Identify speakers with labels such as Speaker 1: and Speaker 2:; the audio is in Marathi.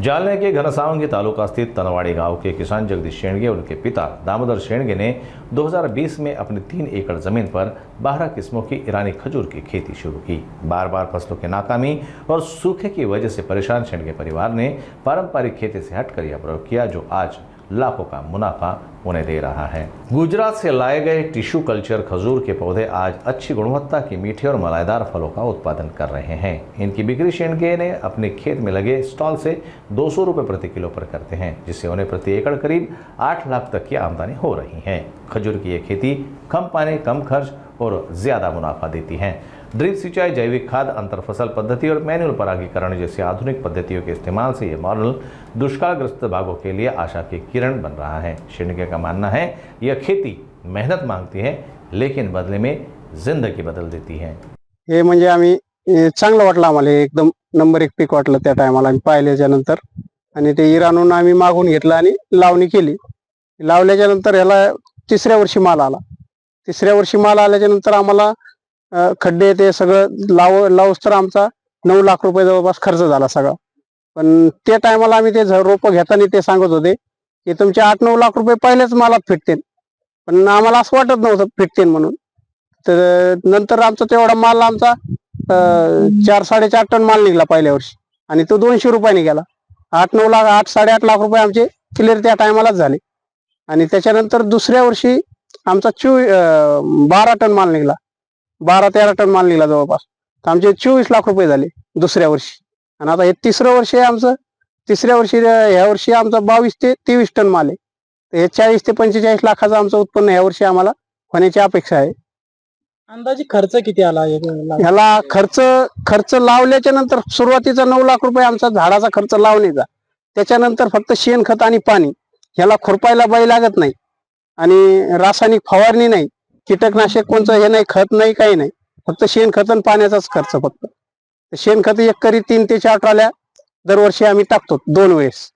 Speaker 1: जालने के घनसावंगी तालुका स्थित तनवाड़ी गांव के किसान जगदीश शेंडगे और उनके पिता दामोदर शेंडगे ने 2020 में अपनी 3 एकड़ जमीन पर 12 किस्मों की ईरानी खजूर की खेती शुरू की। बार बार फसलों की नाकामी और सूखे की वजह से परेशान शेंडगे परिवार ने पारंपरिक खेती से हटकर यह प्रयोग किया, जो आज लाखों का मुनाफा उन्हें दे रहा है। गुजरात से लाए गए टिश्यू कल्चर खजूर के पौधे आज अच्छी गुणवत्ता की मीठे और मलाईदार फलों का उत्पादन कर रहे हैं। इनकी बिक्री शेंडगे ने अपने खेत में लगे स्टॉल से 200 रुपये प्रति किलो पर करते हैं, जिससे उन्हें प्रति एकड़ करीब 8 लाख तक की आमदनी हो रही है। खजूर की यह खेती कम पानी, कम खर्च और ज्यादा मुनाफा देती है। ड्रिप सिंचाई, जैविक खाद, अंतर फसल पद्धति और मैनुअल परागीकरण जैसी आधुनिक पद्धतियों के इस्तेमाल से यह मॉडल दुष्कालग्रस्त भागों के लिए आशा की किरण बन रहा है। शेंडगे का मानना है यह खेती मेहनत मांगती है, लेकिन बदले में जिंदगी बदल देती है।
Speaker 2: हे म्हणजे आम्ही चांगलं वाटलं आम्हाला, एकदम नंबर 1 पीक वाटलं त्या टायमाला आम्ही पाहिल्याच्या नंतर। आणि ते इराणून आम्ही मागून घेतलं आणि लावणी केली। लावल्याच्या नंतर याला तिसऱ्या वर्षी माल आला। तिसऱ्या वर्षी माल आल्याच्या नंतर आम्हाला खड्डे ते सगळं लावूस तर आमचा 9 लाख रुपये जवळपास खर्च झाला सगळा। पण त्या टायमाला आम्ही ते रोपं घेताना ते सांगत होते की तुमचे 8-9 लाख रुपये पहिल्याच मालात फिटतील, पण आम्हाला असं वाटत नव्हतं फिटतील म्हणून। तर नंतर आमचा तेवढा माल आमचा 4-4.5 टन माल निघाला पहिल्या वर्षी, आणि तो 200 रुपयाने गेला। 8-9 लाख 8-8.5 लाख रुपये आमचे क्लिअर त्या टायमालाच झाले। आणि त्याच्यानंतर दुसऱ्या वर्षी आमचा 12 टन माल निघाला, 12-13 टन माल निघाला जवळपास। तर आमचे 24 लाख रुपये झाले दुसऱ्या वर्षी। आणि आता हे तिसरं वर्ष आहे आमचं। तिसऱ्या वर्षी ह्या वर्षी आमचा 22 ते 23 टन माल आहे। तर हे 40 ते 45 लाखाचं आमचं उत्पन्न ह्या वर्षी आम्हाला होण्याची अपेक्षा आहे।
Speaker 3: अंदाजे खर्च किती आला
Speaker 2: ह्याला खर्च लावल्याच्या नंतर सुरुवातीचा 9 लाख रुपये आमचा झाडाचा खर्च लावणीचा। त्याच्यानंतर फक्त शेणखत आणि पाणी, ह्याला खुरपायला बाई लागत नाही, आणि रासायनिक फवारणी नाही, कीटकनाशक कोणचं हे नाही, खत नाही, काही नाही, फक्त शेणखत आणि पाण्याचाच खर्च फक्त। शेणखत एकरी 3 ते 4 ट्रॉल्या दरवर्षी आम्ही टाकतो 2 वेळेस।